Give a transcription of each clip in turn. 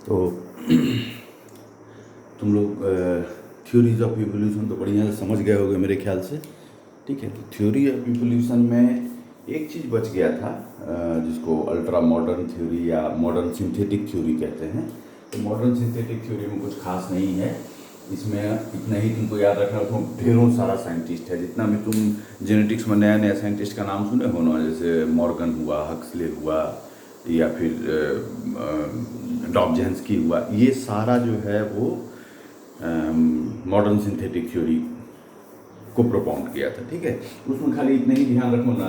तो तुम लोग थ्योरीज ऑफ इवोल्यूशन तो बढ़िया से समझ गए होगे मेरे ख्याल से। ठीक है, तो थ्योरी ऑफ इवोल्यूशन में एक चीज़ बच गया था, जिसको अल्ट्रा मॉडर्न थ्योरी या मॉडर्न सिंथेटिक थ्योरी कहते हैं। तो मॉडर्न सिंथेटिक थ्योरी में कुछ खास नहीं है, इसमें इतना ही तुमको याद रखना। तुम ढेरों सारा साइंटिस्ट है, जितना भी तुम जेनेटिक्स में नया नया साइंटिस्ट का नाम सुने हो ना, जैसे मॉर्गन हुआ, हक्सले हुआ, या फिर डॉबझांस्की हुआ, ये सारा जो है वो मॉडर्न सिंथेटिक थ्योरी को प्रोपाउंड किया था। ठीक है, उसमें खाली इतना ही ध्यान रखो ना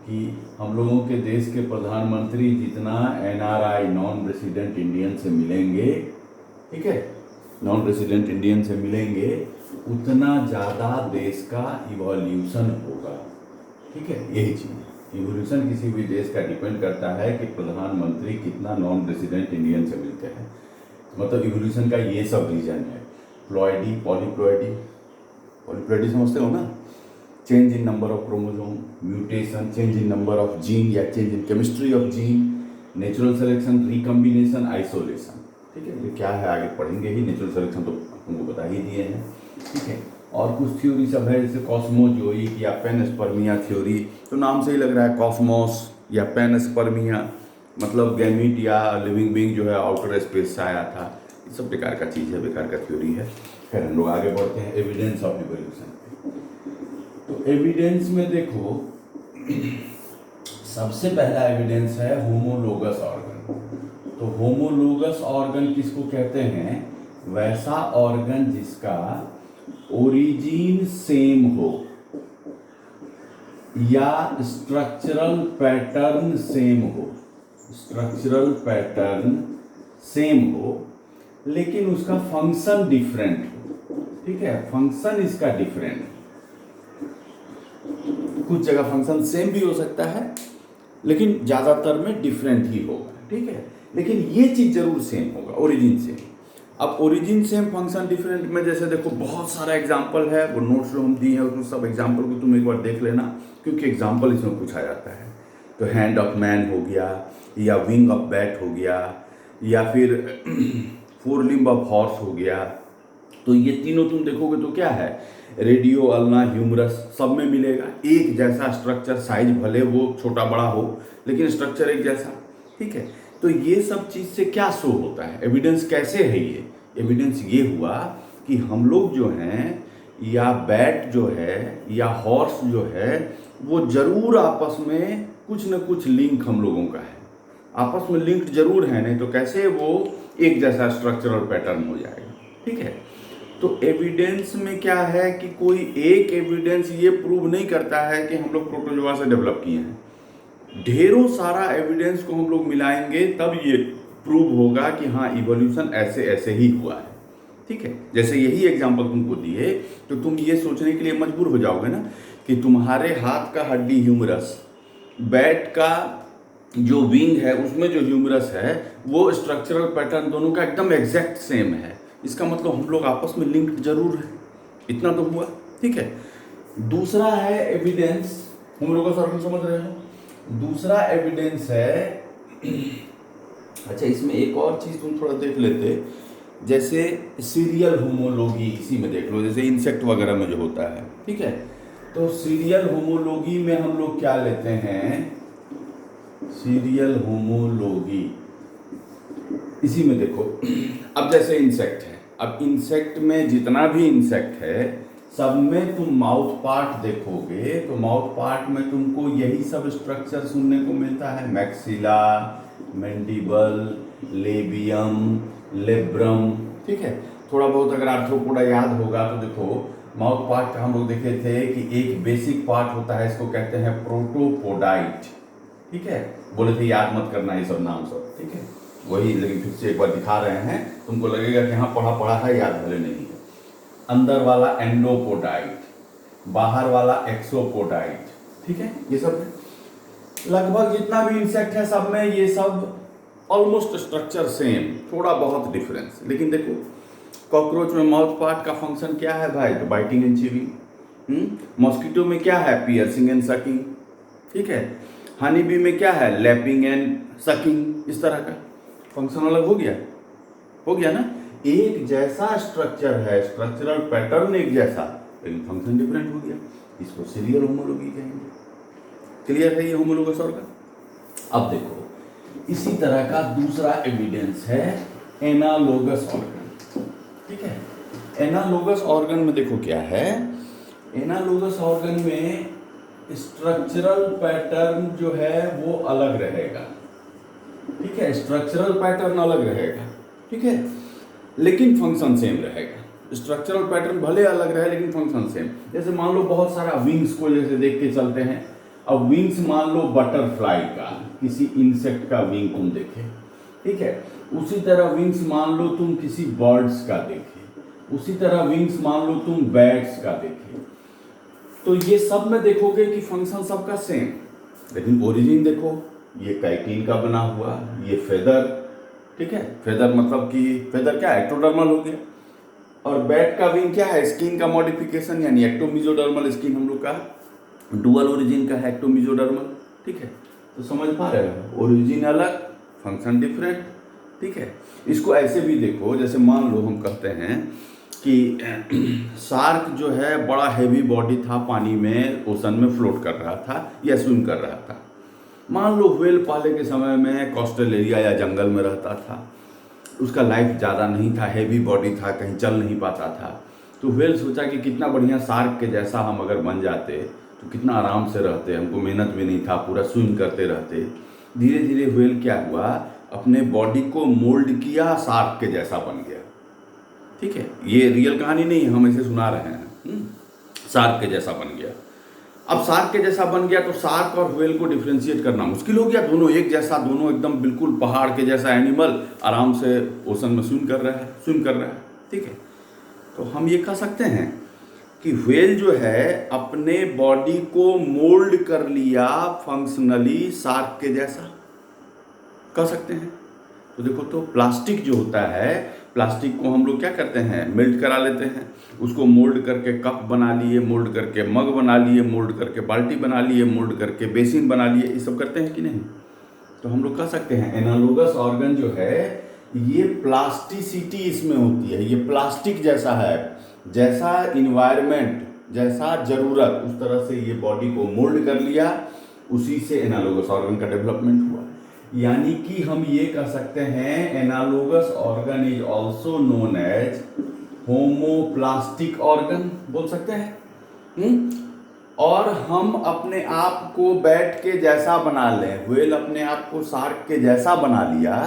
कि हम लोगों के देश के प्रधानमंत्री जितना एनआरआई, नॉन रेसिडेंट इंडियन से मिलेंगे, ठीक है, नॉन रेसिडेंट इंडियन से मिलेंगे, उतना ज़्यादा देश का इवोल्यूशन होगा। ठीक है, यही चीज़, इवोल्यूशन किसी भी देश का डिपेंड करता है कि प्रधानमंत्री कितना नॉन रेसिडेंट इंडियन से मिलते हैं। मतलब इवोल्यूशन का ये सब रीजन है। प्लॉयडी, पॉलीप्लॉयडी, पॉलीप्लॉयडी समझते हो ना, change in number of chromosome, mutation, change in number of gene या change in chemistry of gene, natural selection, recombination, isolation. ठीक है, ये क्या है आगे पढ़ेंगे ही। नेचुरल सिलेक्शन तो तुमको बता ही दिए हैं। ठीक है, और कुछ थ्योरी सब है, जैसे कॉस्मोजोइक या पेनस्पर्मिया थ्योरी। तो नाम से ही लग रहा है, कॉस्मोस या पेनस्पर्मिया, मतलब गैमीट या लिविंग बीइंग जो है आउटर स्पेस से आया था। ये सब बेकार का चीज़ है, बेकार का थ्योरी है। फिर हम लोग आगे बढ़ते हैं एविडेंस ऑफ इवोल्यूशन। तो एविडेंस में देखो, सबसे पहला एविडेंस है होमोलोगस ऑर्गन। तो होमोलोगस ऑर्गन किसको कहते हैं? वैसा ऑर्गन जिसका ओरिजिन सेम हो या स्ट्रक्चरल पैटर्न सेम हो, स्ट्रक्चरल पैटर्न सेम हो, लेकिन उसका फंक्शन डिफरेंट हो। ठीक है, फंक्शन इसका डिफरेंट, कुछ जगह फंक्शन सेम भी हो सकता है लेकिन ज़्यादातर में डिफरेंट ही होगा। ठीक है, लेकिन ये चीज़ जरूर सेम होगा, ओरिजिन सेम। अब ओरिजिन सेम फंक्शन डिफरेंट में जैसे देखो बहुत सारा एग्जाम्पल है, वो नोट्स जो हम दिए हैं उसमें सब एग्जाम्पल को तुम एक बार देख लेना, क्योंकि एग्जाम्पल इसमें पूछा जाता है। तो हैंड ऑफ मैन हो गया, या विंग ऑफ बैट हो गया, या फिर फोर लिम्ब ऑफ हॉर्स हो गया। तो ये तीनों तुम देखोगे तो क्या है, रेडियो, अल्ना, ह्यूमरस, सब में मिलेगा एक जैसा स्ट्रक्चर, साइज भले वो छोटा बड़ा हो लेकिन स्ट्रक्चर एक जैसा। ठीक है, तो ये सब चीज़ से क्या शो होता है, एविडेंस कैसे है ये? एविडेंस ये हुआ कि हम लोग जो हैं, या बैट जो है, या हॉर्स जो है, वो जरूर आपस में कुछ न कुछ लिंक हम लोगों का है, आपस में लिंक्ड जरूर है, नहीं तो कैसे वो एक जैसा स्ट्रक्चरल पैटर्न हो जाएगा। ठीक है, तो एविडेंस में क्या है कि कोई एक एविडेंस ये प्रूव नहीं करता है कि हम लोग प्रोटोजोआ से डेवलप किए हैं। ढेरों सारा एविडेंस को हम लोग मिलाएंगे तब ये प्रूव होगा कि हाँ इवोल्यूशन ऐसे ऐसे ही हुआ है। ठीक है, जैसे यही एग्जांपल तुमको दिए तो तुम ये सोचने के लिए मजबूर हो जाओगे ना कि तुम्हारे हाथ का हड्डी ह्यूमरस, बैट का जो विंग है उसमें जो ह्यूमरस है, वो स्ट्रक्चरल पैटर्न दोनों का एकदम एग्जैक्ट सेम है। इसका मतलब हम लोग आपस में लिंक्ड जरूर है, इतना तो हुआ। ठीक है, दूसरा है एविडेंस, हम लोगों का सर्कल समझ रहे हो? दूसरा एविडेंस है अच्छा, इसमें एक और चीज तुम थोड़ा देख लेते, जैसे सीरियल होमोलॉजी, इसी में देख लो, जैसे इंसेक्ट वगैरह में जो होता है। ठीक है, तो सीरियल होमोलॉजी में हम लोग क्या लेते हैं, सीरियल होमोलॉजी इसी में देखो। अब जैसे इंसेक्ट है, अब इंसेक्ट में जितना भी इंसेक्ट है सब में तुम माउथ पार्ट देखोगे तो माउथ पार्ट में तुमको यही सब स्ट्रक्चर सुनने को मिलता है, मैक्सिला, मैंडिबल, लेबियम, लेब्रम। ठीक है, थोड़ा बहुत अगर आर्थ्रोपोडा याद होगा तो देखो माउथ पार्ट का हम लोग देखे थे कि एक बेसिक पार्ट होता है, इसको कहते हैं प्रोटोपोडाइट। ठीक है, बोले थे याद मत करना ये सब नाम सब। ठीक है, वही लेकिन फिर से एक बार दिखा रहे हैं, तुमको लगेगा कि हाँ पढ़ा पढ़ा है, याद भले नहीं है। अंदर वाला एंडोपोडाइट, बाहर वाला एक्सोपोडाइट। ठीक है, ये सब है। लगभग जितना भी इंसेक्ट है सब में ये सब ऑलमोस्ट स्ट्रक्चर सेम, थोड़ा बहुत डिफरेंस। लेकिन देखो कॉकरोच में माउथ पार्ट का फंक्शन क्या है भाई, तो बाइटिंग एंड चीविंग। मॉस्किटो में क्या है, पियर्सिंग एंड सकिंग। ठीक है, हनी बी में क्या है, लैपिंग एंड सकिंग। इस तरह का फंक्शन अलग हो गया। हो गया ना, एक जैसा स्ट्रक्चर है, स्ट्रक्चरल पैटर्न एक जैसा, लेकिन फंक्शन डिफरेंट हो गया, इसको सीरियल होमोलॉजी कहेंगे। क्लियर है ये होमोलोगस ऑर्गन। अब देखो इसी तरह का दूसरा एविडेंस है एनालोगस ऑर्गन। ठीक है, एनालोगस ऑर्गन में देखो क्या है, एनालोगस ऑर्गन में स्ट्रक्चरल पैटर्न जो है वो अलग रहेगा। ठीक है, स्ट्रक्चरल पैटर्न अलग रहेगा, ठीक है, लेकिन फंक्शन सेम रहेगा। स्ट्रक्चरल पैटर्न भले अलग रहे लेकिन फंक्शन सेम। जैसे मान लो बहुत सारा विंग्स को जैसे देख के चलते हैं, अब विंग्स मान लो बटरफ्लाई का, किसी इंसेक्ट का विंग तुम देखे, ठीक है, उसी तरह विंग्स मान लो तुम किसी बर्ड्स का देखे, उसी तरह विंग्स मान लो तुम बैट्स का देखे, तो ये सब में देखोगे कि फंक्शन सबका सेम, लेकिन ओरिजिन देखो, ये काइटिन का बना हुआ, ये फेदर, ठीक है, फेदर मतलब कि फेदर क्या है, एक्टोडर्मल हो गया, और बैट का विंग क्या है, स्किन का मॉडिफिकेशन, यानी एक्टोमिजोडर्मल स्किन हम लोग का डुअल ओरिजिन का है, एक्टोमिजोडर्मल। ठीक है, तो समझ पा रहे हो, ओरिजिन अलग, फंक्शन डिफरेंट। ठीक है, इसको ऐसे भी देखो, जैसे मान लो हम कहते हैं कि शार्क जो है बड़ा हैवी बॉडी था, पानी में ओशन में फ्लोट कर रहा था या स्विम कर रहा था। मान लो व्हेल पहले के समय में कोस्टल एरिया या जंगल में रहता था, उसका लाइफ ज़्यादा नहीं था, हैवी बॉडी था, कहीं चल नहीं पाता था, तो व्हेल सोचा कि कितना बढ़िया शार्क के जैसा हम अगर बन जाते तो कितना आराम से रहते, हमको मेहनत भी नहीं था, पूरा स्विम करते रहते। धीरे धीरे व्हेल क्या हुआ, अपने बॉडी को मोल्ड किया, शार्क के जैसा बन गया। ठीक है, ये रियल कहानी नहीं है, हम इसे सुना रहे हैं। शार्क के जैसा बन गया। अब शार्क के जैसा बन गया तो शार्क और व्हेल को डिफ्रेंशिएट करना मुश्किल हो गया, दोनों एक जैसा, दोनों एकदम बिल्कुल पहाड़ के जैसा एनिमल, आराम से ओशन में स्विम कर रहा है। ठीक है, तो हम ये कह सकते हैं कि व्हेल जो है अपने बॉडी को मोल्ड कर लिया फंक्शनली शार्क के जैसा, कह सकते हैं। तो देखो, तो प्लास्टिक जो होता है, प्लास्टिक को हम लोग क्या करते हैं, मेल्ट करा लेते हैं, उसको मोल्ड करके कप बना लिए, मोल्ड करके मग बना लिए, मोल्ड करके बाल्टी बना लिए, मोल्ड करके बेसिन बना लिए, ये सब करते हैं कि नहीं। तो हम लोग कह सकते हैं एनालोगस ऑर्गन जो है ये प्लास्टिसिटी इसमें होती है, ये प्लास्टिक जैसा है, जैसा इन्वायरमेंट, जैसा ज़रूरत, उस तरह से ये बॉडी को मोल्ड कर लिया, उसी से एनालोगस ऑर्गन का डेवलपमेंट हुआ। यानी कि हम ये कह सकते हैं analogous organ is also known as homoplastic organ, बोल सकते हैं। और हम अपने आप को बैट के जैसा बना लें, व्हेल अपने आप को शार्क के जैसा बना लिया,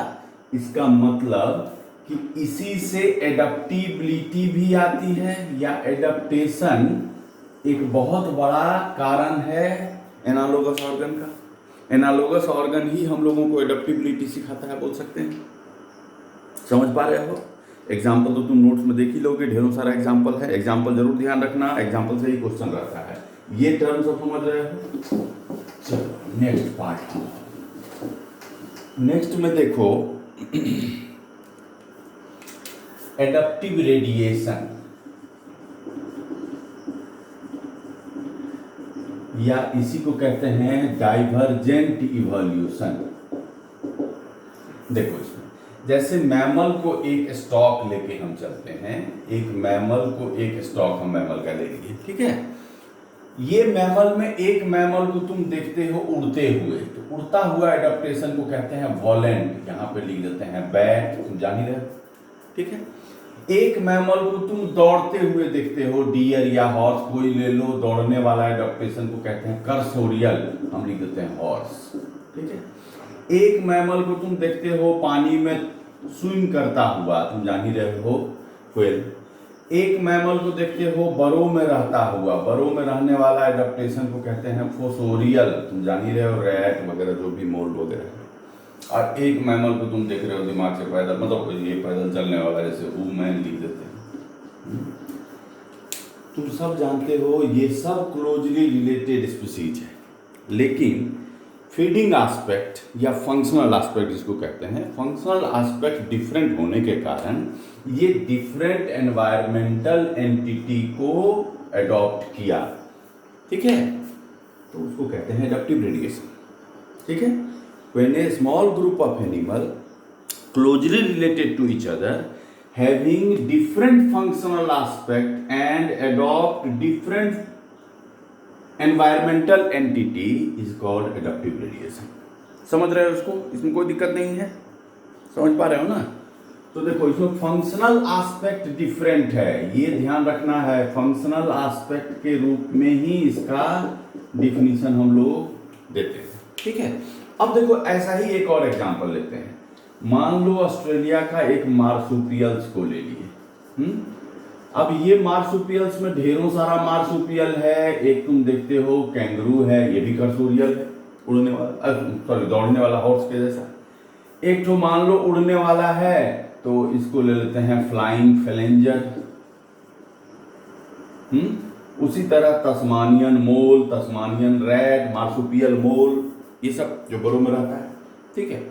इसका मतलब कि इसी से एडेप्टिबिलिटी भी आती है, या एडेप्टेशन एक बहुत बड़ा कारण है एनालोगस ऑर्गन का। एनालोगस ऑर्गन ही हम लोगों को एडेप्टिबिलिटी सिखाता है, बोल सकते हैं। समझ पा रहे हो। एग्जाम्पल तो तुम नोट्स में देख ही लोगे, ढेरों सारा एग्जाम्पल है, एग्जाम्पल जरूर ध्यान रखना, एग्जाम्पल से ही क्वेश्चन रहता है। ये टर्म सब समझ रहे हो। चलो नेक्स्ट पार्ट, नेक्स्ट में देखो एडप्टिव रेडिएशन, या इसी को कहते हैं डाइवर्जेंट इवोल्यूशन। देखो इसमें जैसे मैमल को एक स्टॉक लेके हम चलते हैं, एक मैमल को एक स्टॉक हम मैमल का ले लिए, ठीक है। ये मैमल में एक मैमल को तुम देखते हो उड़ते हुए, तो उड़ता हुआ एडेप्टेशन को कहते हैं वॉलेंट, यहाँ पे लिख देते हैं बैट, तुम जान ही रहे हो, ठीक है। एक मैमल को तुम दौड़ते हुए देखते हो, डियर या हॉर्स, कोई ले लो, दौड़ने वाला एडेप्टेशन को कहते हैं कर्सोरियल, हम लिख देते हैं हॉर्स, ठीक है। एक मैमल को तुम देखते हो पानी में स्विम करता हुआ, तुम जान ही रहे हो, व्हेल। एक मैमल को देखते हो बरो में रहता हुआ, बरो में रहने वाला एडेप्टेशन को कहते हैं फोसोरियल, तुम जान ही रहे हो, रैट वगैरह जो भी मोल्ड वगैरह है। और एक मैमल को तुम देख रहे हो दिमाग से पैदल, मतलब ये पैदल चलने वाला, जैसे वूमैन लिख देते हैं। तुम सब जानते हो ये सब क्लोजली रिलेटेड स्पीसीज है, लेकिन फीडिंग एस्पेक्ट या फंक्शनल एस्पेक्ट जिसको कहते हैं, फंक्शनल एस्पेक्ट डिफरेंट होने के कारण ये डिफरेंट एनवायरमेंटल एंटिटी को अडॉप्ट किया, ठीक है। तो उसको कहते हैं एडप्टिव रेडिएशन, ठीक है। When a small group of animal closely related to each other, having different functional aspect and adopt different environmental entity is called adaptive radiation. समझ रहे हो उसको? इसमें कोई दिक्कत नहीं है, समझ पा रहे हो ना? तो देखो इसमें फंक्शनल एस्पेक्ट डिफरेंट है, ये ध्यान रखना है। फंक्शनल एस्पेक्ट के रूप में ही इसका डिफिनीशन हम लोग देते हैं, ठीक है। अब देखो ऐसा ही एक और एग्जांपल लेते हैं। मान लो ऑस्ट्रेलिया का एक मार्सुपियल्स को ले लिए। अब ये मार्सुपियल्स में ढेरों सारा मार्सुपियल है। एक तुम देखते हो कैंगरू है, ये भी कर्सोरियल है, उड़ने वाला, सॉरी दौड़ने वाला हॉर्स के जैसा। एक तो मान लो उड़ने वाला है, तो इसको ले लेते हैं फ्लाइंग फ्लेंजर। उसी तरह तस्मानियन मोल, तस्मानियन रैट, मार्सुपियल मोल, ये सब जो बड़ों में रहता है, ठीक है।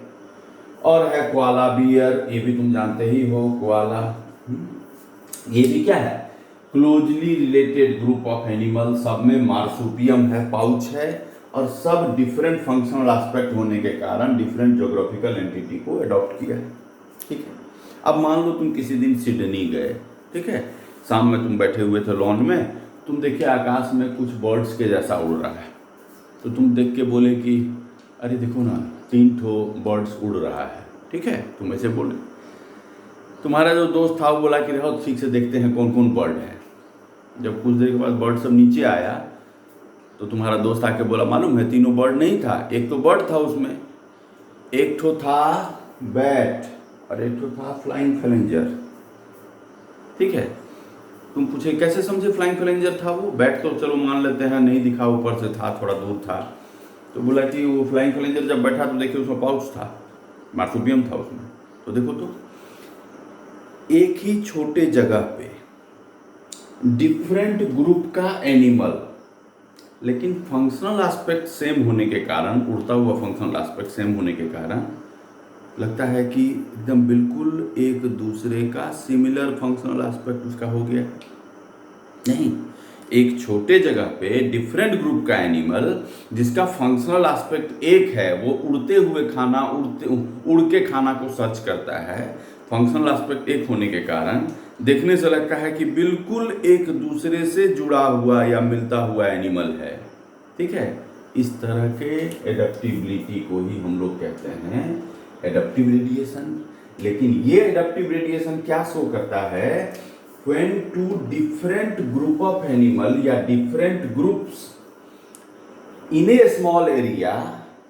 और है कोआला बियर, ये भी तुम जानते ही हो, कोआला। ये भी क्या है? Closely related group of animal, सब में मार्सुपियम है, पाउच है, और सब डिफरेंट फंक्शनल एस्पेक्ट होने के कारण डिफरेंट ज्योग्राफिकल एंटिटी को अडॉप्ट किया है, ठीक है। अब मान लो तुम किसी दिन सिडनी गए, ठीक है। शाम में तुम बैठे हुए थे लॉन में, तुम देखे आकाश में कुछ बर्ड्स के जैसा उड़ रहा है, तो तुम देख के बोले कि अरे देखो ना 3 ठो बर्ड्स उड़ रहा है, ठीक है। तुम ऐसे बोले, तुम्हारा जो दोस्त था वो बोला कि रहो ठीक से देखते हैं कौन कौन बर्ड है। जब कुछ देर के बाद बर्ड सब नीचे आया, तो तुम्हारा दोस्त आके बोला मालूम है 3 बर्ड नहीं था, एक तो बर्ड था उसमें, एक ठो था बैट और एक ठो था फ्लाइंग फ्लेंजर, ठीक है। तुम पूछे कैसे समझे फ्लाइंग फ्लेंजर था वो? बैट तो चलो मान लेते हैं नहीं दिखा, ऊपर से था, थोड़ा दूर था। तो बोला कि वो फ्लाइंग फ्लेंजर जब बैठा तो देखिए उसमें पाउच था, मार्सुपियम था उसमें। तो देखो तो एक ही छोटे जगह पे डिफरेंट ग्रुप का एनिमल, लेकिन फंक्शनल एस्पेक्ट सेम होने के कारण, उड़ता हुआ फंक्शनल एस्पेक्ट सेम होने के कारण लगता है कि एकदम बिल्कुल एक दूसरे का सिमिलर फंक्शनल एस्पेक्ट उसका हो गया। नहीं, एक छोटे जगह पे डिफरेंट ग्रुप का एनिमल जिसका फंक्शनल एस्पेक्ट एक है, वो उड़ते हुए खाना, उड़ के खाना को सर्च करता है। फंक्शनल एस्पेक्ट एक होने के कारण देखने से लगता है कि बिल्कुल एक दूसरे से जुड़ा हुआ या मिलता हुआ एनिमल है, ठीक है। इस तरह के एडेप्टिबिलिटी को ही हम लोग कहते हैं एडेप्टिव रेडिएशन। लेकिन ये एडेप्टिव रेडिएशन क्या शो करता है? when two different group of animal या different groups in a small area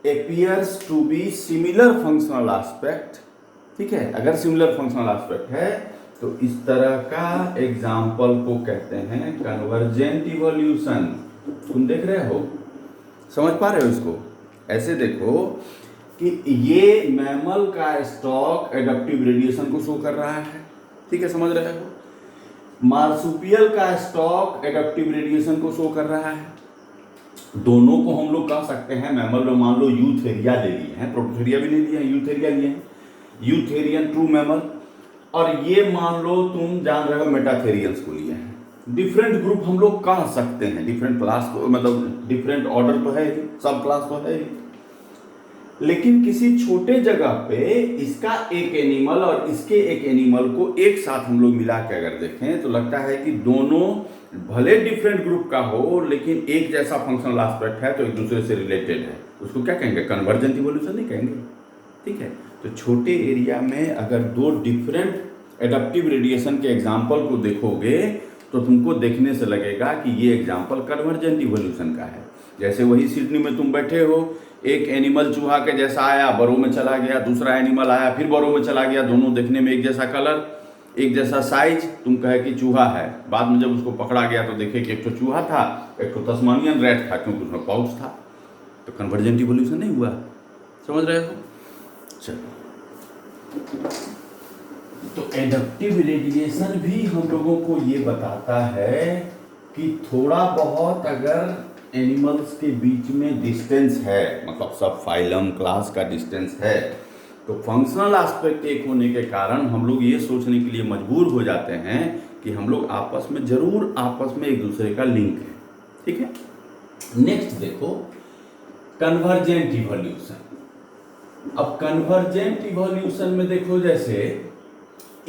appears to be similar functional aspect, ठीक है। अगर सिमिलर फंक्शनल एस्पेक्ट है तो इस तरह का एग्जाम्पल को कहते हैं कन्वर्जेंट इवोल्यूशन। तुम देख रहे हो, समझ पा रहे हो इसको? ऐसे देखो कि ये मैमल का स्टॉक एडेप्टिव रेडिएशन को शो कर रहा है, ठीक है, समझ रहे हो। मार्सुपियल का स्टॉक एडेप्टिव रेडिएशन को शो कर रहा है। दोनों को हम लोग कह सकते हैं मैमल में, मान लो यूथेरिया ले लिए हैं, प्रोटोथेरिया भी नहीं लिए हैं, यूथेरिया लिए हैं, यूथेरियन ट्रू मैमल। और ये मान लो तुम जान रहे हो मेटाथेरियंस को लिए हैं। डिफरेंट ग्रुप हम लोग कह सकते हैं, डिफरेंट क्लास को, मतलब डिफरेंट ऑर्डर तो है ही, सब क्लास तो है ही, लेकिन किसी छोटे जगह पे इसका एक एनिमल और इसके एक एनिमल को एक साथ हम लोग मिला के अगर देखें तो लगता है कि दोनों भले डिफरेंट ग्रुप का हो लेकिन एक जैसा फंक्शनल एस्पेक्ट है, तो एक दूसरे से रिलेटेड है। उसको क्या कहेंगे? कन्वर्जेंट इवोल्यूशन नहीं कहेंगे, ठीक है। तो छोटे एरिया में अगर 2 डिफरेंट एडेप्टिव रेडिएशन के एग्जाम्पल को देखोगे तो तुमको देखने से लगेगा कि ये एग्जाम्पल कन्वर्जेंट इवोल्यूशन का है। जैसे वही सिडनी में तुम बैठे हो, एक एनिमल चूहा के जैसा आया, बरों में चला गया, दूसरा एनिमल आया फिर बरों में चला गया, दोनों देखने में एक जैसा कलर, एक जैसा साइज, तुम कहे कि चूहा है। बाद में जब उसको पकड़ा गया तो देखे कि एक तो चूहा था, एक तो तस्मानियन रैट था, क्योंकि उसमें पाउच था। तो कन्वर्जेंट इवोल्यूशन नहीं हुआ, समझ रहे हो? चलो, तो एडेप्टिव रेडिएशन भी हम लोगों को ये बताता है कि थोड़ा बहुत अगर एनिमल्स के बीच में डिस्टेंस है, मतलब सब फाइलम क्लास का डिस्टेंस है, तो फंक्शनल एस्पेक्ट एक होने के कारण हम लोग ये सोचने के लिए मजबूर हो जाते हैं कि हम लोग आपस में जरूर आपस में एक दूसरे का लिंक है, ठीक है। नेक्स्ट देखो, कन्वर्जेंट इवोल्यूशन। अब कन्वर्जेंट इवोल्यूशन में देखो, जैसे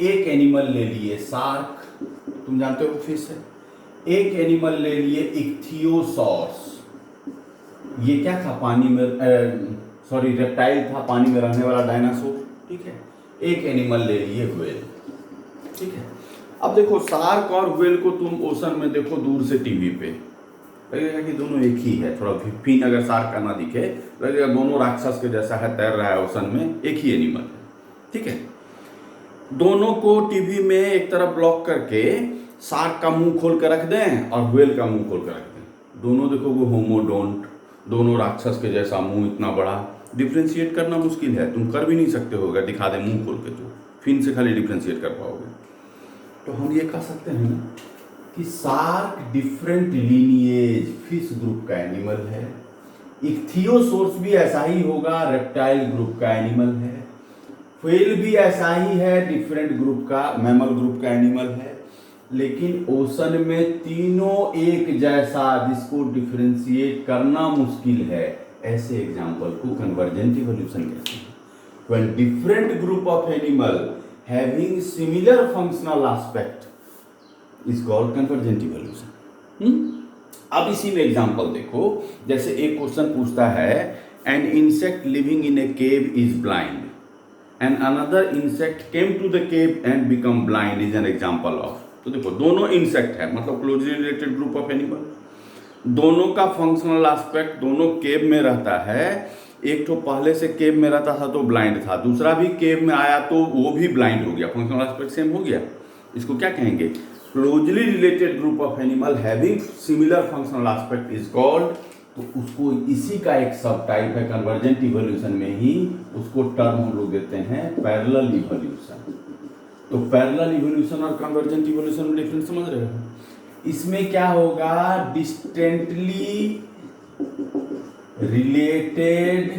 एक एनिमल ले लिए शार्क, तुम जानते हो फिश है, एक एनिमल ले लिए इक्थियोसॉर्स, ये क्या था, पानी में सॉरी रेप्टाइल था, पानी में रहने वाला डायनासोर, ठीक है। एक एनिमल ले लिए व्हेल, ठीक है। अब देखो शार्क और व्हेल को तुम ओशन में देखो दूर से टीवी पे, लगेगा कि दोनों एक ही है, थोड़ा फिन अगर शार्क का ना दिखे लगेगा दोनों राक्षस के जैसा है, तैर रहा है ओशन में, एक ही एनिमल है, ठीक है। दोनों को टीवी में एक तरफ ब्लॉक करके शार्क का मुंह खोल कर रख दें और व्हेल का मुंह खोल कर रख दें, दोनों देखो वो होमोडोंट, दोनों राक्षस के जैसा मुंह इतना बड़ा, डिफ्रेंशिएट करना मुश्किल है, तुम कर भी नहीं सकते हो अगर दिखा दे मुंह खोल के, तो फिन से खाली डिफ्रेंशिएट कर पाओगे। तो हम ये कह सकते हैं कि shark different lineage fish group का एनिमल है, इक्थियोसोर्स भी ऐसा ही होगा, रेप्टाइल ग्रुप का एनिमल है, व्हेल भी ऐसा ही है, डिफरेंट ग्रुप का मैमल ग्रुप का एनिमल है, लेकिन ओशन में तीनों एक जैसा जिसको डिफरेंशिएट करना मुश्किल है, ऐसे एग्जाम्पल को कन्वर्जेंट इवोल्यूशन कहते हैं। When different group of animal having similar functional aspect is called convergent evolution। अब इसी में एग्जाम्पल देखो, जैसे एक क्वेश्चन पूछता है an insect living in a cave is blind and another insect came to the cave and become blind is an example of। तो देखो दोनों इंसेक्ट है, मतलब closely related group of animal, दोनों का फंक्शनल एस्पेक्ट, दोनों केव में रहता है, एक तो पहले से केव में रहता था तो ब्लाइंड था, दूसरा भी केव में आया तो वो भी ब्लाइंड हो गया, फंक्शनल एस्पेक्ट सेम हो गया। इसको क्या कहेंगे, closely related group of animal having similar functional aspect is called. तो उसको इसी का एक सब टाइप है कन्वर्जेंट इवोल्यूशन में ही, उसको टर्म हम लोग देते हैं पैरेलल इवोल्यूशन। तो पैरेलल इवोल्यूशन और कन्वर्जेंट इवोल्यूशन में डिफरेंस समझ रहे हो। इसमें क्या होगा, distantly related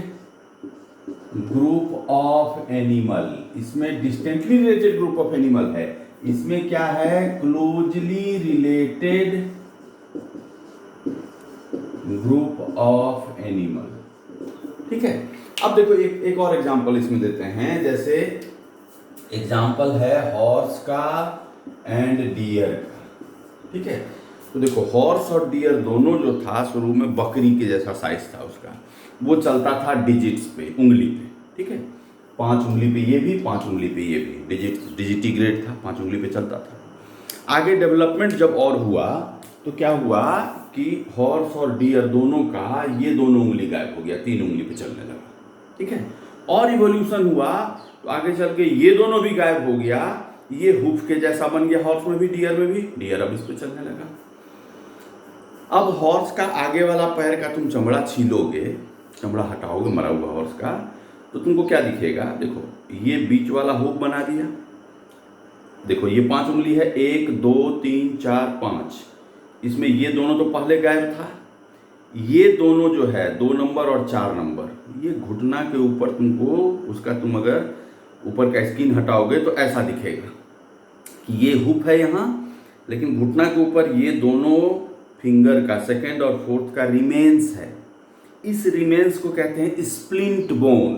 group of animal, इसमें distantly related group of animal है, इसमें क्या है, closely related group of animal, ठीक है। अब देखो एक और एग्जांपल इसमें देते हैं, जैसे एग्जांपल है हॉर्स का एंड डियर का, ठीक है। तो देखो हॉर्स और डियर दोनों जो था शुरू में बकरी के जैसा साइज था उसका, वो चलता था डिजिट्स पे, उंगली पे, ठीक है, 5 उंगली पे ये भी, 5 उंगली पे ये भी, डिजिटिग्रेड था, 5 उंगली पे चलता था। आगे डेवलपमेंट जब और हुआ तो क्या हुआ कि हॉर्स और डियर दोनों का ये दोनों उंगली गायब हो गया, 3 उंगली पे चलने लगा, ठीक है। और इवोल्यूशन हुआ तो आगे चल के ये दोनों भी गायब हो गया, ये हुफ के जैसा बन गया हॉर्स में भी, डियर में भी, डियर अब इस पे चलने लगा। अब हॉर्स का आगे वाला पैर का तुम चमड़ा छीलोगे, चमड़ा हटाओगे मरा हुआ हॉर्स का, तो तुमको क्या दिखेगा, देखो ये बीच वाला हुक बना दिया, देखो ये 5 उंगली है, 1 2 3 4 5, इसमें ये दोनों तो पहले गायब था, ये दोनों जो है 2 नंबर और 4 नंबर, ये घुटना के ऊपर तुमको उसका, तुम अगर ऊपर का स्किन हटाओगे तो ऐसा दिखेगा कि ये हुप है यहाँ, लेकिन घुटना के ऊपर ये दोनों फिंगर का सेकंड और फोर्थ का रिमेन्स है। इस रिमेन्स को कहते हैं splint bone.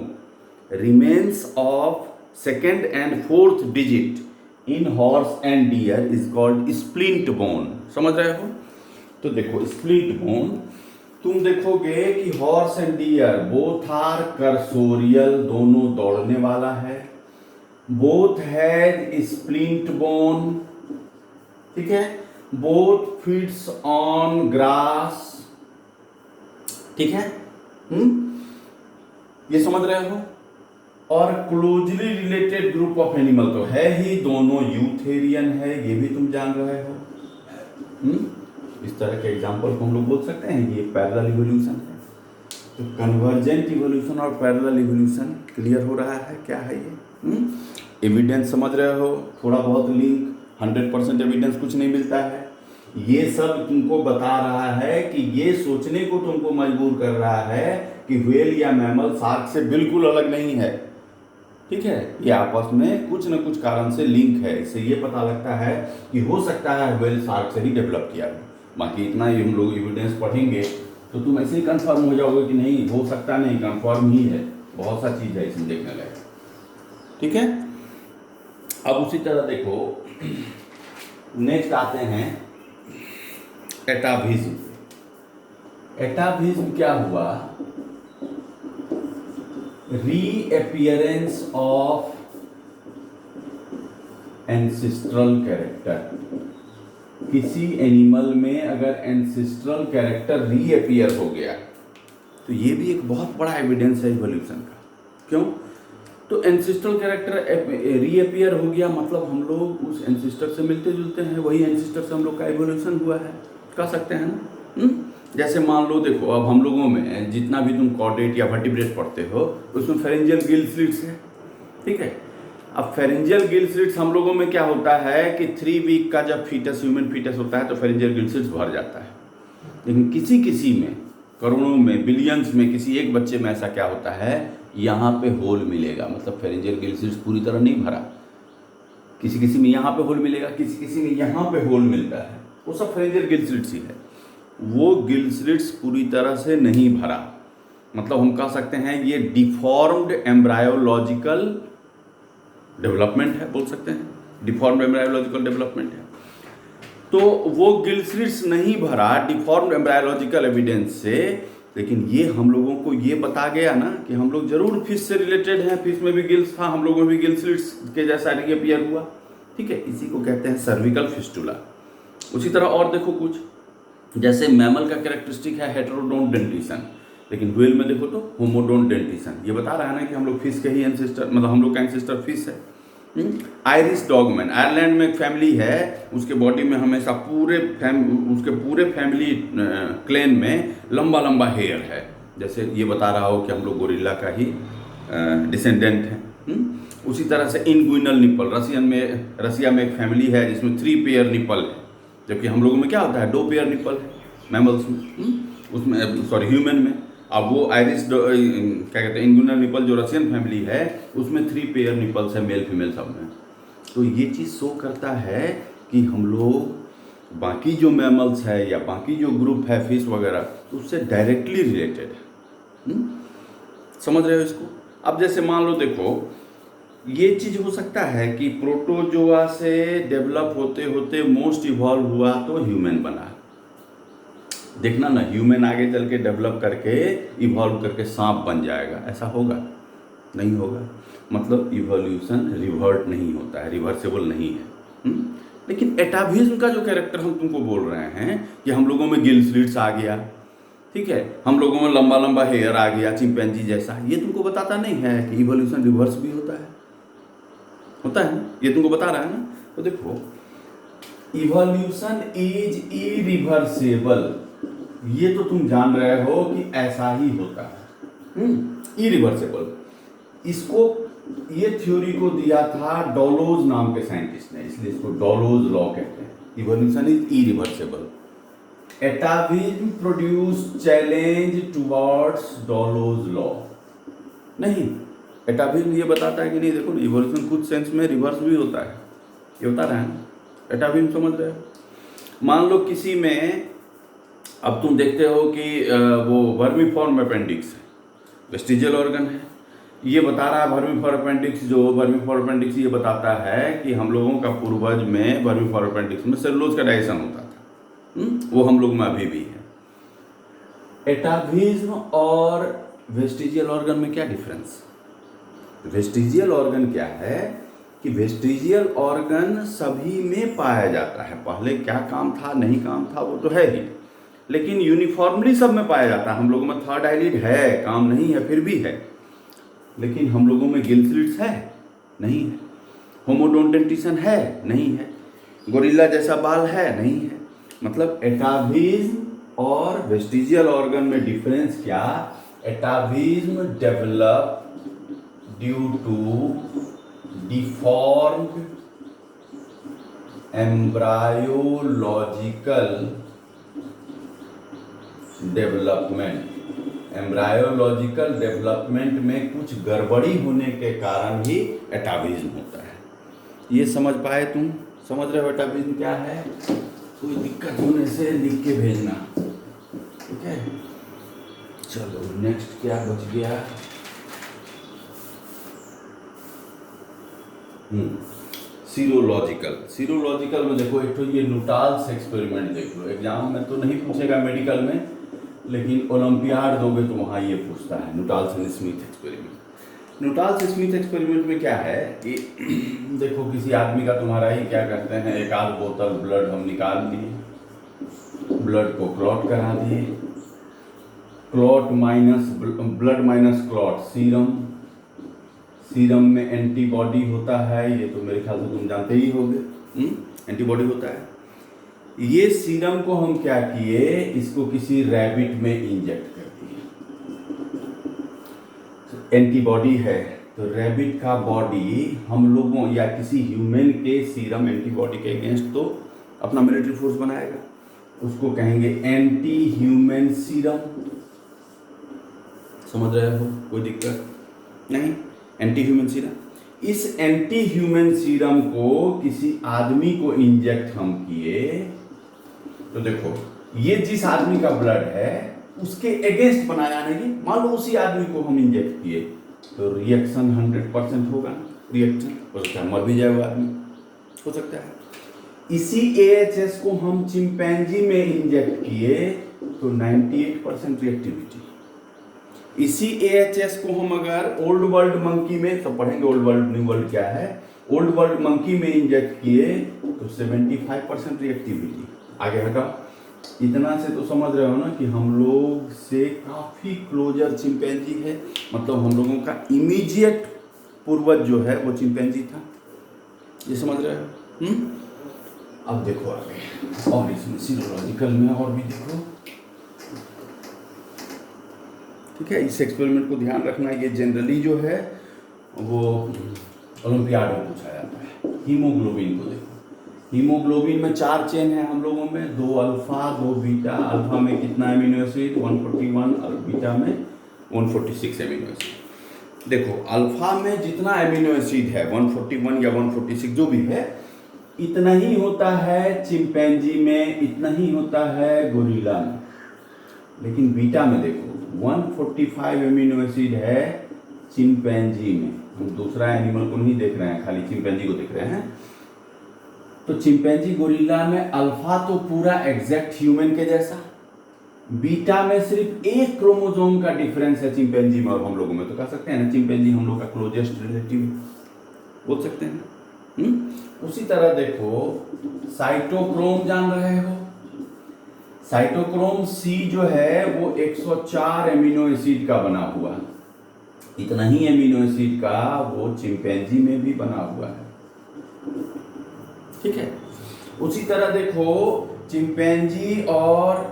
Remains of second and fourth digit in horse and deer is called splint bone. समझ रहे हो। तो देखो स्प्लिंट बोन तुम देखोगे कि horse and deer both are cursorial, दोनों दौड़ने वाला है, बोथ हैज स्प्लिंट बोन, ठीक है, बोथ फीड्स ऑन ग्रास, ठीक है, ये समझ रहे हो। और closely related group of animal तो है ही, दोनों यूथेरियन है, ये भी तुम जान रहे हो। इस तरह के एग्जाम्पल को हम लोग बोल सकते हैं ये पैरेलल इवोल्यूशन है। तो कन्वर्जेंट इवोल्यूशन और पैरेलल इवोल्यूशन क्लियर हो रहा है क्या है ये। एविडेंस समझ रहे हो, थोड़ा बहुत लिंक, 100% एविडेंस कुछ नहीं मिलता है। ये सब तुमको बता रहा है कि ये सोचने को तुमको मजबूर कर रहा है कि व्हेल या मैमल शार्क से बिल्कुल अलग नहीं है, ठीक है, ये आपस में कुछ न कुछ कारण से लिंक है। इससे ये पता लगता है कि हो सकता है व्हेल शार्क से ही डेवलप किया है। बाकी इतना ही हम लोग एविडेंस पढ़ेंगे तो तुम ऐसे ही कंफर्म हो जाओगे कि नहीं हो सकता, नहीं कंफर्म ही है। बहुत सा चीज़ है इसमें देखने लायक, ठीक है। अब उसी तरह देखो नेक्स्ट आते हैं एटाविज्म। एटाविज्म क्या हुआ? Reappearance of ancestral character. किसी एनिमल में अगर एंसेस्ट्रल कैरेक्टर रीअपियर हो गया तो ये भी एक बहुत बड़ा एविडेंस है इवोल्यूशन का। क्यों? तो एंसेस्ट्रल कैरेक्टर रीअपियर हो गया मतलब हम लोग उस एंसेस्टर से मिलते जुलते हैं, वही एंसेस्टर से हम लोग का इवोल्यूशन हुआ है, कह सकते हैं ना। जैसे मान लो देखो, अब हम लोगों में जितना भी तुम कॉर्डेट या वर्टिब्रेट पढ़ते हो उसमें फेरेंजियल गिल स्लिट्स है, ठीक है। अब फेरेंजियल गिल स्लिट्स हम लोगों में क्या होता है कि 3 वीक का जब फीटस ह्यूमन फीटस होता है तो फेरेंजियल गिल स्लिट्स भर जाता है। लेकिन किसी किसी में, करोड़ों में, बिलियंस में, किसी एक बच्चे में ऐसा क्या होता है, यहाँ पे होल मिलेगा, मतलब फेरेंजियल गिल स्लिट्स पूरी तरह नहीं भरा। किसी किसी में यहाँ पे होल मिलेगा, किसी किसी में यहाँ पे होल मिलता है, वो सब फेरेंजियल गिल स्लिट्स ही है। वो गिल स्लिट्स पूरी तरह से नहीं भरा, मतलब हम कह सकते हैं ये डिफॉर्म्ड एम्ब्रायोलॉजिकल डेवलपमेंट है, बोल सकते हैं डिफॉर्म्ड एम्ब्रायोलॉजिकल डेवलपमेंट है। तो वो गिल स्लिट्स नहीं भरा डिफॉर्म्ड एम्ब्रायोलॉजिकल एविडेंस से, लेकिन ये हम लोगों को ये बता गया ना कि हम लोग जरूर फिश से रिलेटेड हैं, फिश में भी गिल्स था, हम लोगों में भी गिल स्लिट्स के जैसा रीअपियर हुआ, ठीक है। इसी को कहते हैं सर्विकल फिस्टुला। उसी तरह और देखो कुछ, जैसे मैमल का कैरेक्टरिस्टिक है हेटेरोडोंट डेंटिशन, लेकिन व्हेल में देखो तो होमोडोंट डेंटिशन। ये बता रहा है ना कि हम लोग फिश के ही एंसेस्टर, मतलब हम लोग का एंसेस्टर फिश है। आयरिश डॉगमैन, आयरलैंड में एक फैमिली है, उसके बॉडी में हमेशा उसके पूरे फैमिली क्लेन में लंबा लंबा हेयर है, जैसे ये बता रहा हो कि हम लोग गोरिल्ला का ही डिसेंडेंट हैं। उसी तरह से इनगुइनल निपल, रसिया में एक फैमिली है जिसमें 3 पेयर निपल है, जबकि हम लोगों में क्या होता है 2 पेयर निपल है मैमल्स में, उसमें सॉरी ह्यूमन में। अब वो आयरिश क्या कहते हैं इनगुइनल निपल जो रशियन फैमिली है उसमें 3 पेयर निपल्स है, मेल फीमेल सब में। तो ये चीज़ शो करता है कि हम लोग बाकी जो मैमल्स है या बाकी जो ग्रुप है फिश वगैरह उससे डायरेक्टली रिलेटेड है। समझ रहे हो इसको? अब जैसे मान लो देखो, ये चीज़ हो सकता है कि प्रोटोजोआ से डेवलप होते होते मोस्ट इवॉल्व हुआ तो ह्यूमन बना। देखना ना, ह्यूमन आगे चल के डेवलप करके इवॉल्व करके सांप बन जाएगा, ऐसा होगा? नहीं होगा। मतलब इवोल्यूशन रिवर्ट नहीं होता है, रिवर्सेबल नहीं है। लेकिन एटाविज्म का जो कैरेक्टर हम तुमको बोल रहे हैं कि हम लोगों में गिल स्लिट्स आ गया, ठीक है, हम लोगों में लंबा लंबा हेयर आ गया चिंपैंजी जैसा, ये तुमको बताता नहीं है कि इवोल्यूशन रिवर्स भी होता है ना, ये तुमको बता रहा है ना। तो देखो, इवोल्यूशन इज इरिवर्सेबल, ये तो तुम जान रहे हो कि ऐसा ही होता है, इरिवर्सेबल। इसको, ये थ्योरी को दिया था डॉलोज नाम के साइंटिस्ट ने, इसलिए इसको डॉलोज लॉ कहते हैं। Evolution is irreversible. Atavism produce challenge towards Dollo's law. नहीं, एटाविज्म ये बताता है कि नहीं, देखो इवोल्यूशन कुछ सेंस में रिवर्स भी होता है, ये बता रहा है ना। एटाविज्म समझ रहे हो? मान लो किसी में, अब तुम देखते हो कि वो वर्मीफॉर्म अपेंडिक्स है, वेस्टिजियल ऑर्गन है, ये बता रहा है वर्मीफॉर्म अपेंडिक्स ये बताता है कि हम लोगों का पूर्वज में वर्मीफॉर्म अपेंडिक्स में सेलुलोज का डाइजेशन होता था, वो हम लोग में अभी भी है। एटाविज्म और वेस्टिजियल ऑर्गन में क्या डिफरेंस? वेस्टिजियल ऑर्गन क्या है कि वेस्टिजियल ऑर्गन सभी में पाया जाता है, पहले क्या काम था नहीं काम था वो तो है ही, लेकिन यूनिफॉर्मली सब में पाया जाता है। हम लोगों में थर्ड आईलिड है, काम नहीं है फिर भी है, लेकिन हम लोगों में गिल स्लिट्स है नहीं है, होमोडोंट डेंटिशन है नहीं है, गोरिल्ला जैसा बाल है नहीं है। मतलब एटाविज्म और वेस्टिजियल ऑर्गन में डिफरेंस क्या? Atavism develop due to deformed embryological development. Embryological development में कुछ गड़बड़ी होने के कारण ही एटाविज्म होता है। ये समझ पाए तुम? समझ रहे हो एटाविज्म क्या है? कोई दिक्कत होने से लिख के भेजना, ठीक है। चलो नेक्स्ट क्या बच गया? सीरोलॉजिकल में देखो, एक तो ये नुटाल्स एक्सपेरिमेंट देख लो। एग्जाम में तो नहीं पूछेगा मेडिकल में, लेकिन ओलंपियाड दोगे तो वहाँ ये पूछता है, Nuttall's and Smith experiment. Nuttall's Smith experiment में क्या है कि देखो किसी आदमी का तुम्हारा ही क्या करते हैं, एक आध बोतल ब्लड हम निकाल दिए, ब्लड को क्लॉट करा दिए, clot minus blood minus clot serum, serum में एंटीबॉडी होता है, ये तो मेरे ख्याल से तुम जानते ही होगे, एंटीबॉडी होता है। ये सीरम को हम क्या किए, इसको किसी रैबिट में इंजेक्ट कर दिए, एंटीबॉडी है तो रैबिट का बॉडी हम लोगों या किसी ह्यूमन के सीरम एंटीबॉडी के अगेंस्ट तो अपना मिलिट्री फोर्स बनाएगा, उसको कहेंगे एंटी ह्यूमन सीरम। समझ रहे हो, कोई दिक्कत नहीं, एंटी ह्यूमन सीरम। इस एंटी ह्यूमन सीरम को किसी आदमी को इंजेक्ट हम किए, तो देखो ये जिस आदमी का ब्लड है उसके अगेंस्ट बनाया नहीं, मान लो उसी आदमी को हम इंजेक्ट किए तो रिएक्शन 100% होगा, रिएक्शन हो सकता है मर भी जाए वो आदमी, हो सकता है। इसी AHS को हम चिंपैंजी में इंजेक्ट किए तो 98% रिएक्टिविटी। इसी AHS को हम अगर ओल्ड वर्ल्ड मंकी में, सब पढ़ेंगे ओल्ड वर्ल्ड न्यू वर्ल्ड क्या है, ओल्ड वर्ल्ड मंकी में इंजेक्ट किए तो 75% रिएक्टिविटी। आगे हटाओ, इतना से तो समझ रहे हो ना कि हम लोग से काफ़ी क्लोजर चिंपैंजी है, मतलब हम लोगों का इमीडिएट पूर्वज जो है वो चिंपैंजी था, ये समझ रहे हो। अब देखो आगे, और इसमें सीरोलॉजिकल में और भी देखो, ठीक है। इस एक्सपेरिमेंट को ध्यान रखना, ये जनरली जो है वो ओलंपियाड में पूछा जाता है। हीमोग्लोबिन को देखो, हीमोग्लोबिन में 4 चेन है हम लोगों में, 2 अल्फा 2 बीटा। अल्फा में कितना एमिनो एसिड 141 और बीटा में 146 एमिनो एसिड। देखो अल्फा में जितना एमिनो एसिड है 141 या 146 जो भी है, इतना ही होता है चिंपैंजी में, इतना ही होता है गोरिल्ला में। लेकिन बीटा में देखो 145 एमिनो एसिड है चिंपैंजी में, हम दूसरा एनिमल को नहीं देख रहे हैं, खाली चिंपैंजी को देख रहे हैं। तो चिंपैंजी गोरिल्ला में अल्फा तो पूरा एग्जैक्ट ह्यूमन के जैसा, बीटा में सिर्फ एक क्रोमोसोम का डिफरेंस है चिंपैंजी में और हम लोगों में, तो कह सकते हैं ना चिंपैंजी हम लोग का क्लोजेस्ट रिलेटिव बोल सकते हैं। उसी तरह देखो साइटोक्रोम जान रहे हो, साइटोक्रोम C जो है वो 104 एमिनो एसिड का बना हुआ है, इतना ही एमिनो एसिड का वो चिंपैंजी में भी बना हुआ है, ठीक है। उसी तरह देखो चिंपैंजी और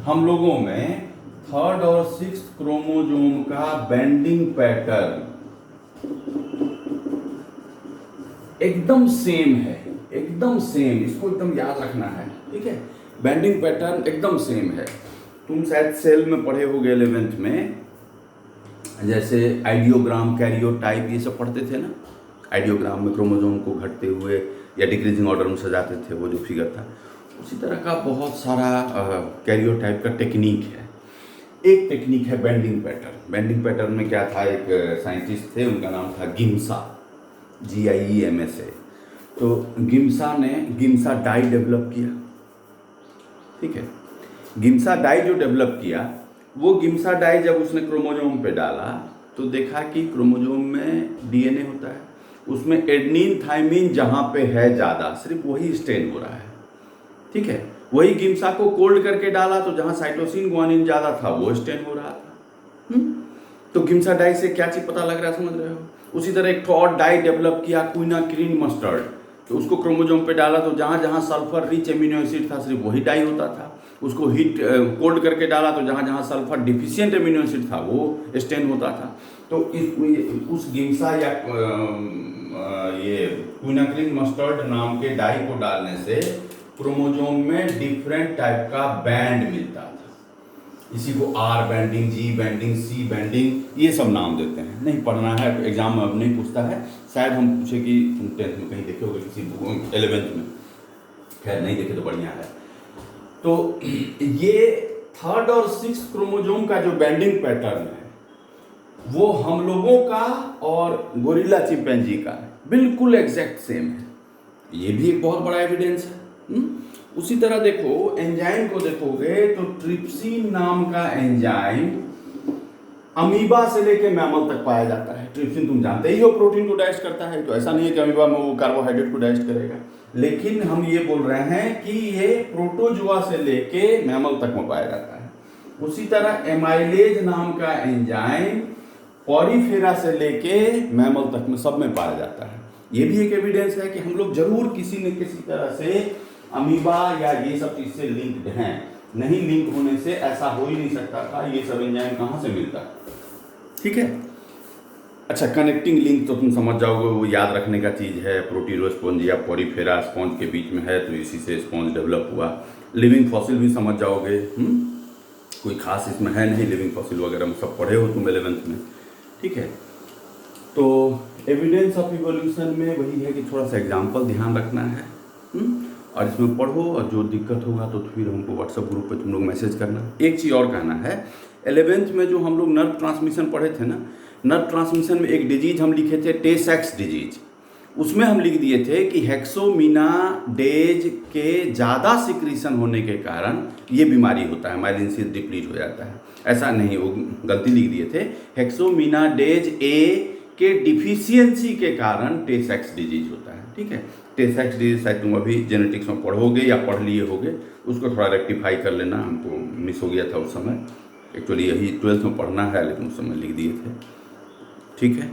हम लोगों में 3rd और 6th क्रोमोसोम का बेंडिंग पैटर्न एकदम सेम है, एकदम सेम, इसको एकदम याद रखना है, ठीक है। बेंडिंग पैटर्न एकदम सेम है। तुम शायद सेल में पढ़े होगे 11th में, जैसे आइडियोग्राम कैरियोटाइप ये सब पढ़ते थे ना, आइडियोग्राम में क्रोमोसोम को घटते हुए या डिक्रीजिंग ऑर्डर में सजाते थे, वो जो फिगर था, उसी तरह का बहुत सारा कैरियोटाइप का टेक्निक है। एक टेक्निक है बेंडिंग पैटर्न। बेंडिंग पैटर्न में क्या था, एक साइंटिस्ट थे, उनका नाम था गिम्सा, GIEMSA। तो गिम्सा ने गिम्सा डाई डेवलप किया, ठीक है। गिम्सा डाई जो डेवलप किया, वो गिम्सा डाई जब उसने क्रोमोसोम पे डाला तो देखा कि क्रोमोसोम में DNA होता है, उसमें एडनिन थाइमिन जहाँ पे है ज़्यादा सिर्फ वही स्टेन हो रहा है, ठीक है। वही गिम्सा को कोल्ड करके डाला तो जहाँ साइटोसिन ग्वानिन ज़्यादा था वो स्टेन हो रहा था। तो गिम्सा डाई से क्या चीज़ पता लग रहा है, समझ रहे हो। उसी तरह एक और डाई डेवलप किया क्विनाक्रीन मस्टर्ड, तो उसको क्रोमोसोम पे डाला तो जहाँ जहाँ सल्फर रिच एमिनो एसिड था सिर्फ वही डाई होता था। उसको हीट कोल्ड करके डाला तो जहाँ जहाँ सल्फर डिफिशिएंट एमिनो एसिड था वो स्टेन होता था। तो उस गिम्सा या ये क्विनाक्रीन मस्टर्ड नाम के डाई को डालने से क्रोमोसोम में डिफरेंट टाइप का बैंड मिलता था। इसी को R banding, G banding, C banding, ये सब नाम देते हैं। नहीं पढ़ना है, एग्जाम में अब नहीं पूछता है, शायद हम पूछे कि 10th में कहीं देखे होगे, किसी 11th में, खैर नहीं देखे तो बढ़िया है। तो ये 3rd और 6th क्रोमोसोम का जो बैंडिंग पैटर्न है वो हम लोगों का और गोरिल्ला चिंपैंजी का बिल्कुल एग्जैक्ट सेम है। ये भी एक बहुत बड़ा एविडेंस है। उसी तरह देखो एंजाइम को देखोगे तो ट्रिप्सिन नाम का एंजाइम अमीबा से लेके मैमल तक पाया जाता है। ट्रिप्सिन तुम जानते ही हो प्रोटीन को डाइजेस्ट करता है, तो ऐसा नहीं है कि अमीबा में वो कार्बोहाइड्रेट को डाइजेस्ट करेगा, लेकिन हम ये बोल रहे हैं कि ये प्रोटोजुआ से लेके मैमल तक में पाया जाता है। उसी तरह एमाइलेज नाम का एंजाइम पॉरीफेरा से लेके मैमल तक में सब में पाया जाता है। ये भी एक एविडेंस है कि हम लोग जरूर किसी न किसी तरह से अमीबा या ये सब चीज से लिंक्ड हैं। नहीं लिंक होने से ऐसा हो ही नहीं सकता था। ये सब एंजाइम कहाँ से मिलता, ठीक है। अच्छा, कनेक्टिंग लिंक तो तुम समझ जाओगे, वो याद रखने का चीज़ है। प्रोटीरोस्पॉन्ज या पॉरीफेरा स्पॉन्ज के बीच में है, तो इसी से स्पॉन्ज डेवलप हुआ। लिविंग फॉसिल भी समझ जाओगे। कोई खास इसमें है नहीं, लिविंग फॉसिल वगैरह में सब पढ़े हो तुम 11th में, ठीक है। तो एविडेंस ऑफ इवोल्यूशन में वही है कि थोड़ा सा एग्जाम्पल ध्यान रखना है, और इसमें पढ़ो, और जो दिक्कत होगा तो फिर हमको व्हाट्सएप ग्रुप पे तुम लोग मैसेज करना। एक चीज़ और कहना है, 11th में जो हम लोग नर्व ट्रांसमिशन पढ़े थे ना, नर्व ट्रांसमिशन में एक डिजीज हम लिखे थे टे सेक्स डिजीज। उसमें हम लिख दिए थे कि हेक्सोमिनाडेज के ज़्यादा सिक्रीशन होने के कारण ये बीमारी होता है, माइलिन शीथ डिप्लीट हो जाता है। ऐसा नहीं, वो गलती लिख दिए थे, हेक्सोमिनाडेज ए के डिफिशियंसी के कारण टे सेक्स डिजीज होता है, ठीक है। टे सेक्स डिजीज शायद तुम अभी जेनेटिक्स में पढ़ोगे या पढ़ लिए होगे, उसको थोड़ा रेक्टिफाई कर लेना, हमको मिस हो गया था उस समय। एक्चुअली यही 12th में पढ़ना है, लेकिन उस समय लिख दिए थे, ठीक है।